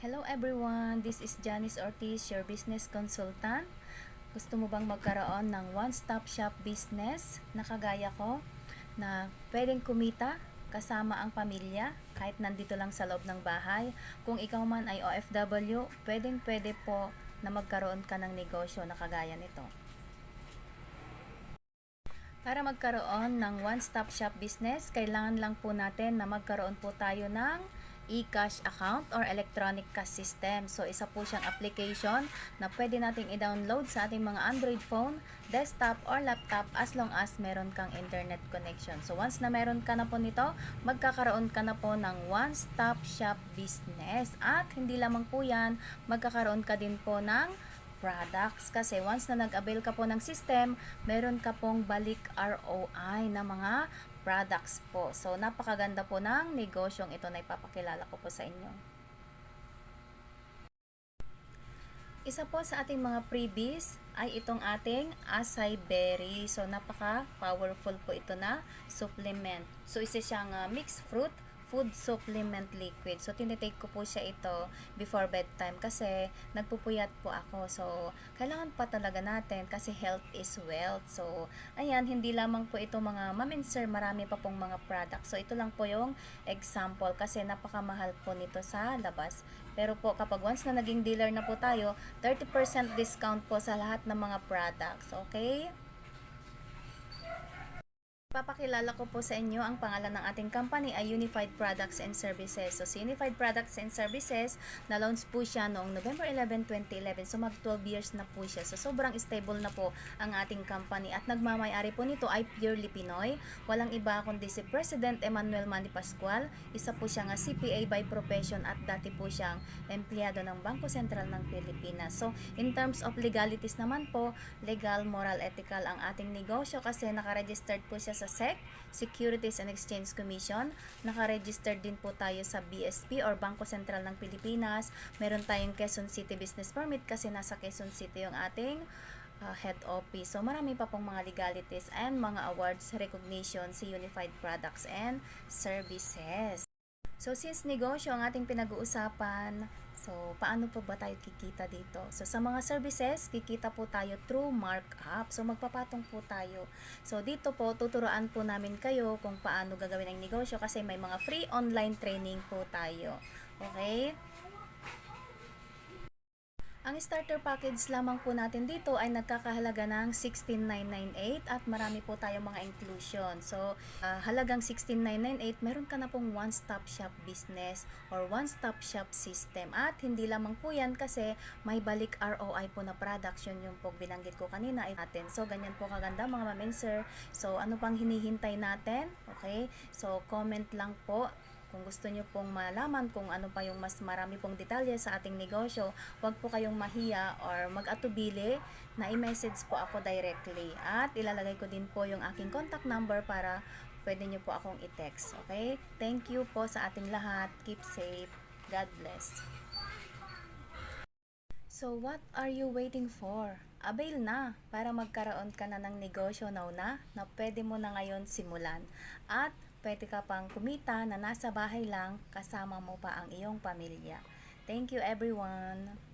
Hello everyone, this is Janice Ortiz, your business consultant. Gusto mo bang magkaroon ng one-stop shop business na kagaya ko na pwedeng kumita kasama ang pamilya kahit nandito lang sa loob ng bahay? Kung ikaw man ay OFW, pwede po na magkaroon ka ng negosyo na kagaya nito. Para magkaroon ng one-stop shop business, kailangan lang po natin na magkaroon po tayo ng e-cash account or electronic cash system. So, isa po siyang application na pwede nating i-download sa ating mga Android phone, desktop, or laptop as long as meron kang internet connection. So, once na meron ka na po nito, magkakaroon ka na po ng one-stop shop business. At hindi lamang po yan, magkakaroon ka din po ng products kasi once na nag-avail ka po ng system, meron ka pong balik ROI na mga products po. So, napakaganda po ng negosyong ito na ipapakilala ko po sa inyo. Isa po sa ating mga freebies ay itong ating acai berry. So, napaka-powerful po ito na supplement. So, isa siyang mixed fruit food supplement liquid. So, tinitake ko po siya ito before bedtime kasi nagpupuyat po ako. So, kailangan pa talaga natin kasi health is wealth. So, ayan, hindi lamang po ito mga ma'am and sir, marami pa pong mga products. So, ito lang po yung example kasi napakamahal po nito sa labas. Pero po, kapag once na naging dealer na po tayo, 30% discount po sa lahat ng mga products. Okay? Papakilala ko po sa inyo ang pangalan ng ating company ay Unified Products and Services. So, si Unified Products and Services, na-launch po siya noong November 11, 2011. So, mag 12 years na po siya. So, sobrang stable na po ang ating company. At nagmamayari po nito ay purely Pinoy. Walang iba kundi si President Emmanuel Manny Pascual. Isa po siyang CPA by profession at dati po siyang empleyado ng Bangko Sentral ng Pilipinas. So, in terms of legalities naman po, legal, moral, ethical ang ating negosyo kasi nakaregistered po siya sa SEC, Securities and Exchange Commission. Naka-register din po tayo sa BSP or Bangko Sentral ng Pilipinas. Meron tayong Quezon City Business Permit kasi nasa Quezon City yung ating head office. So, marami pa pong mga legalities and mga awards recognition si Unified Products and Services. So, since negosyo ang ating pinag-uusapan, so, paano po ba tayo kikita dito? So, sa mga services, kikita po tayo through markup. So, magpapatong po tayo. So, dito po, tuturuan po namin kayo kung paano gagawin ang negosyo kasi may mga free online training po tayo. Okay? Ang starter package lamang po natin dito ay nagkakahalaga ng 16,998 at marami po tayong mga inclusion. So, halagang 16,998, meron ka na pong one-stop shop business or one-stop shop system. At hindi lamang po yan kasi may balik ROI po na production yung po binanggit ko kanina ay natin. So, ganyan po kaganda mga ma'am and sir. So, ano pang hinihintay natin? Okay? So, comment lang po. Kung gusto nyo pong malaman kung ano pa yung mas marami pong detalye sa ating negosyo, huwag po kayong mahiya or mag-atubili na i-message po ako directly. At ilalagay ko din po yung aking contact number para pwede nyo po akong i-text. Okay? Thank you po sa ating lahat. Keep safe. God bless. So, what are you waiting for? Avail na para magkaroon ka na ng negosyo now na pwede mo na ngayon simulan. At pwede ka pang kumita na nasa bahay lang kasama mo pa ang iyong pamilya. Thank you everyone!